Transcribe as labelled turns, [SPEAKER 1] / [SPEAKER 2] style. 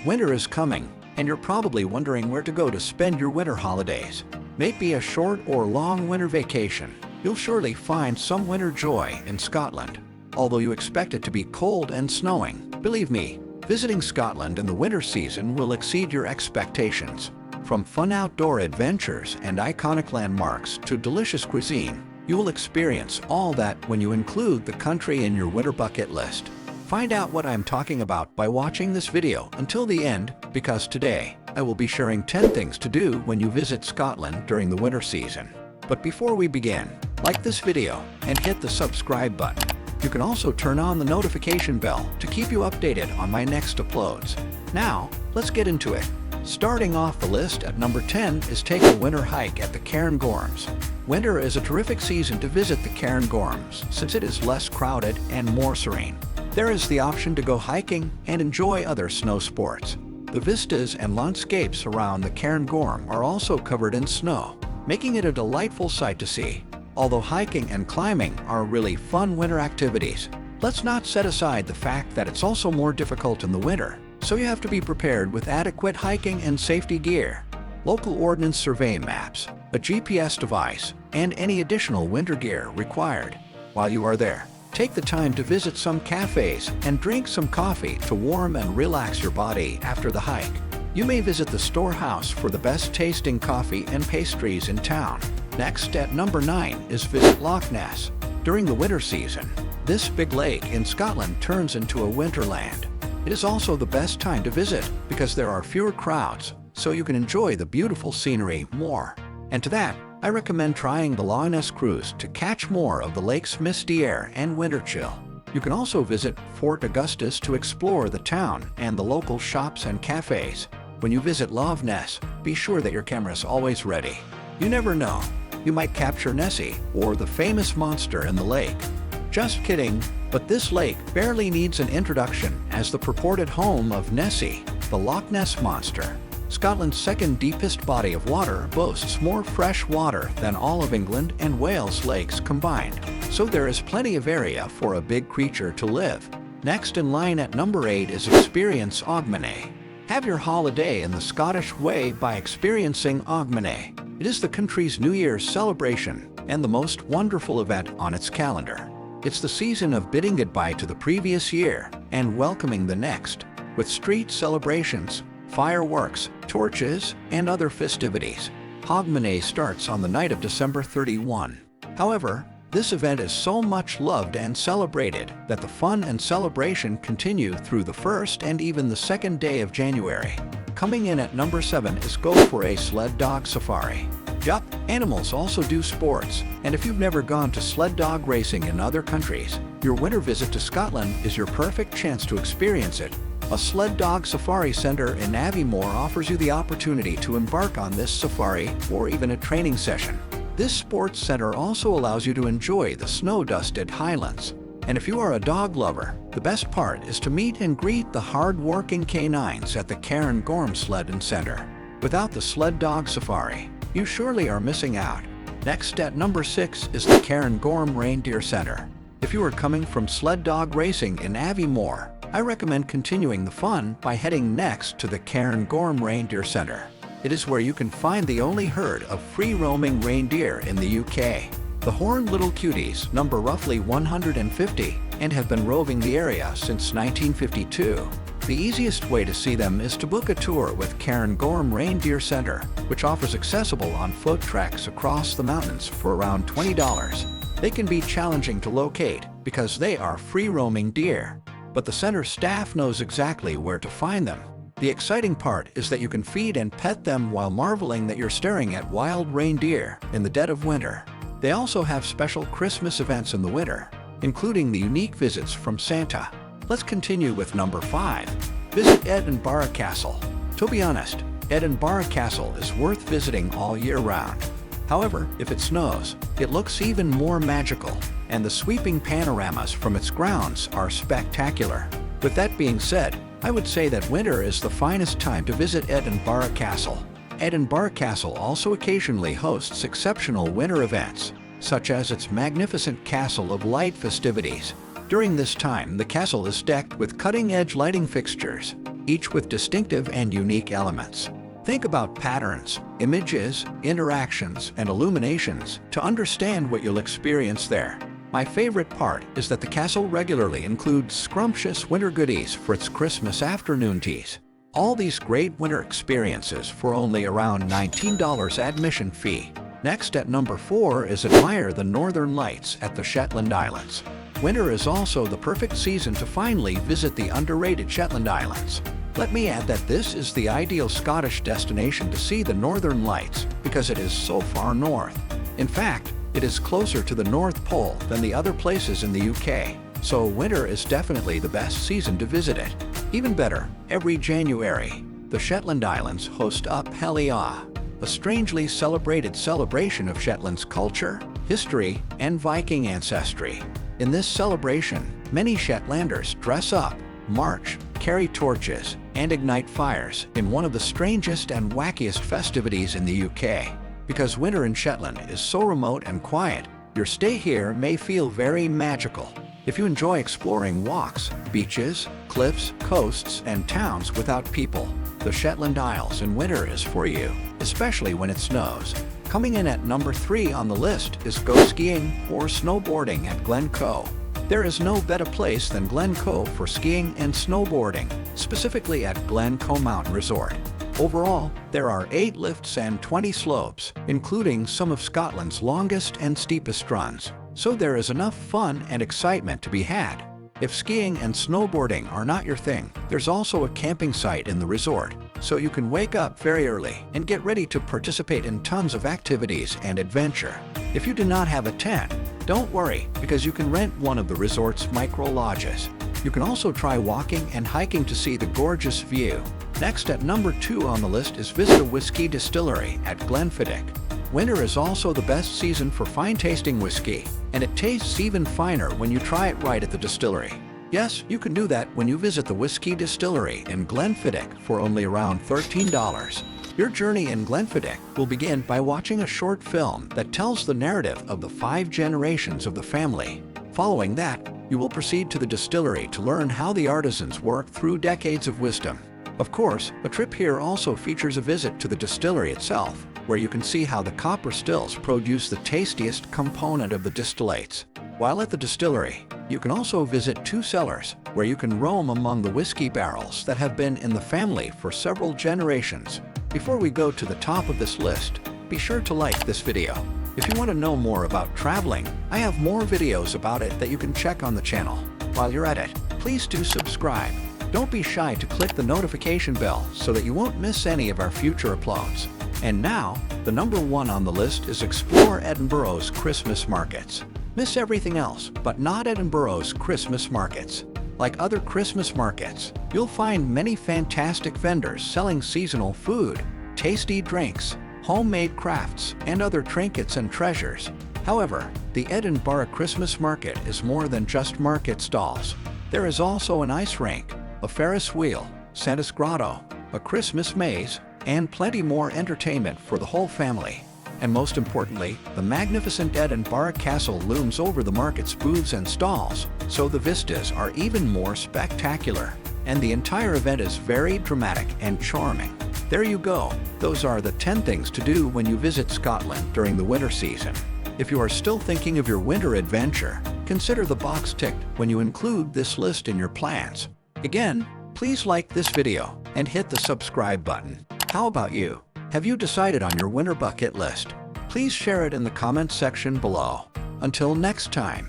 [SPEAKER 1] Winter is coming, and you're probably wondering where to go to spend your winter holidays. Maybe a short or long winter vacation. You'll surely find some winter joy in Scotland. Although you expect it to be cold and snowing, believe me, visiting Scotland in the winter season will exceed your expectations. From fun outdoor adventures and iconic landmarks to delicious cuisine, you will experience all that when you include the country in your winter bucket list. Find out what I'm talking about by watching this video until the end, because today I will be sharing 10 things to do when you visit Scotland during the winter season. But before we begin, like this video and hit the subscribe button. You can also turn on the notification bell to keep you updated on my next uploads. Now, let's get into it. Starting off the list at number 10 is take a winter hike at the Cairngorms. Winter is a terrific season to visit the Cairngorms since it is less crowded and more serene. There is the option to go hiking and enjoy other snow sports. The vistas and landscapes around the Cairngorm are also covered in snow, making it a delightful sight to see. Although hiking and climbing are really fun winter activities, let's not set aside the fact that it's also more difficult in the winter, so you have to be prepared with adequate hiking and safety gear, local ordnance survey maps, a GPS device, and any additional winter gear required. While you are there, take the time to visit some cafes and drink some coffee to warm and relax your body after the hike. You may visit the Storehouse for the best tasting coffee and pastries in town. Next at number 9 is visit Loch Ness. During the winter season, this big lake in Scotland turns into a winterland. It is also the best time to visit because there are fewer crowds, so you can enjoy the beautiful scenery more. And to that, I recommend trying the Loch Ness cruise to catch more of the lake's misty air and winter chill. You can also visit Fort Augustus to explore the town and the local shops and cafes. When you visit Loch Ness, be sure that your camera is always ready. You never know, you might capture Nessie or the famous monster in the lake. Just kidding, but this lake barely needs an introduction as the purported home of Nessie, the Loch Ness Monster. Scotland's second deepest body of water boasts more fresh water than all of England and Wales lakes combined, so there is plenty of area for a big creature to live. Next in line at number 8 is experience Hogmanay. Have your holiday in the Scottish way by experiencing Hogmanay. It is the country's New Year's celebration and the most wonderful event on its calendar. It's the season of bidding goodbye to the previous year and welcoming the next, with street celebrations, fireworks, torches, and other festivities. Hogmanay starts on the night of December 31. However, this event is so much loved and celebrated that the fun and celebration continue through the first and even the second day of January. Coming in at number 7 is go for a sled dog safari. Yup, animals also do sports, and if you've never gone to sled dog racing in other countries, your winter visit to Scotland is your perfect chance to experience it. A sled dog safari center in Aviemore offers you the opportunity to embark on this safari or even a training session. This sports center also allows you to enjoy the snow-dusted highlands. And if you are a dog lover, the best part is to meet and greet the hard-working canines at the Cairngorm Sled Center. Without the sled dog safari, you surely are missing out. Next at number 6 is the Cairngorm Reindeer Center. If you are coming from sled dog racing in Aviemore, I recommend continuing the fun by heading next to the Cairngorm Reindeer Center. It is where you can find the only herd of free-roaming reindeer in the UK. The horned little cuties number roughly 150 and have been roving the area since 1952. The easiest way to see them is to book a tour with Cairngorm Reindeer Center, which offers accessible on-foot treks across the mountains for around $20. They can be challenging to locate because they are free-roaming deer, but the center staff knows exactly where to find them. The exciting part is that you can feed and pet them while marveling that you're staring at wild reindeer in the dead of winter. They also have special Christmas events in the winter, including the unique visits from Santa. Let's continue with number 5. Visit Edinburgh Castle. To be honest, Edinburgh Castle is worth visiting all year round. However, if it snows, it looks even more magical, and the sweeping panoramas from its grounds are spectacular. With that being said, I would say that winter is the finest time to visit Edinburgh Castle. Edinburgh Castle also occasionally hosts exceptional winter events, such as its magnificent Castle of Light festivities. During this time, the castle is decked with cutting-edge lighting fixtures, each with distinctive and unique elements. Think about patterns, images, interactions, and illuminations to understand what you'll experience there. My favorite part is that the castle regularly includes scrumptious winter goodies for its Christmas afternoon teas. All these great winter experiences for only around $19 admission fee. Next at number 4 is admire the Northern Lights at the Shetland Islands. Winter is also the perfect season to finally visit the underrated Shetland Islands. Let me add that this is the ideal Scottish destination to see the Northern Lights because it is so far north. In fact, it is closer to the North Pole than the other places in the UK, so winter is definitely the best season to visit it. Even better, every January, the Shetland Islands host Up Helliaw, a strangely celebrated celebration of Shetland's culture, history, and Viking ancestry. In this celebration, many Shetlanders dress up, march, carry torches, and ignite fires in one of the strangest and wackiest festivities in the UK. Because winter in Shetland is so remote and quiet, your stay here may feel very magical. If you enjoy exploring walks, beaches, cliffs, coasts, and towns without people, the Shetland Isles in winter is for you, especially when it snows. Coming in at number 3 on the list is go skiing or snowboarding at Glencoe. There is no better place than Glencoe for skiing and snowboarding, specifically at Glencoe Mountain Resort. Overall, there are 8 lifts and 20 slopes, including some of Scotland's longest and steepest runs, so there is enough fun and excitement to be had. If skiing and snowboarding are not your thing, there's also a camping site in the resort, so you can wake up very early and get ready to participate in tons of activities and adventure. If you do not have a tent, don't worry, because you can rent one of the resort's micro-lodges. You can also try walking and hiking to see the gorgeous view. Next at number 2 on the list is visit a whiskey distillery at Glenfiddich. Winter is also the best season for fine-tasting whiskey, and it tastes even finer when you try it right at the distillery. Yes, you can do that when you visit the whiskey distillery in Glenfiddich for only around $13. Your journey in Glenfiddich will begin by watching a short film that tells the narrative of the 5 generations of the family. Following that, you will proceed to the distillery to learn how the artisans work through decades of wisdom. Of course, a trip here also features a visit to the distillery itself, where you can see how the copper stills produce the tastiest component of the distillates. While at the distillery, you can also visit 2 cellars, where you can roam among the whiskey barrels that have been in the family for several generations. Before we go to the top of this list, be sure to like this video. If you want to know more about traveling, I have more videos about it that you can check on the channel. While you're at it, please do subscribe. Don't be shy to click the notification bell so that you won't miss any of our future uploads. And now, the number 1 on the list is explore Edinburgh's Christmas markets. Miss everything else, but not Edinburgh's Christmas markets. Like other Christmas markets, you'll find many fantastic vendors selling seasonal food, tasty drinks, homemade crafts, and other trinkets and treasures. However, the Edinburgh Christmas Market is more than just market stalls. There is also an ice rink, a Ferris wheel, Santa's Grotto, a Christmas maze, and plenty more entertainment for the whole family. And most importantly, the magnificent Edinburgh Castle looms over the market's booths and stalls, so the vistas are even more spectacular. And the entire event is very dramatic and charming. There you go. Those are the 10 things to do when you visit Scotland during the winter season. If you are still thinking of your winter adventure, consider the box ticked when you include this list in your plans. Again, please like this video and hit the subscribe button. How about you? Have you decided on your winter bucket list? Please share it in the comments section below. Until next time.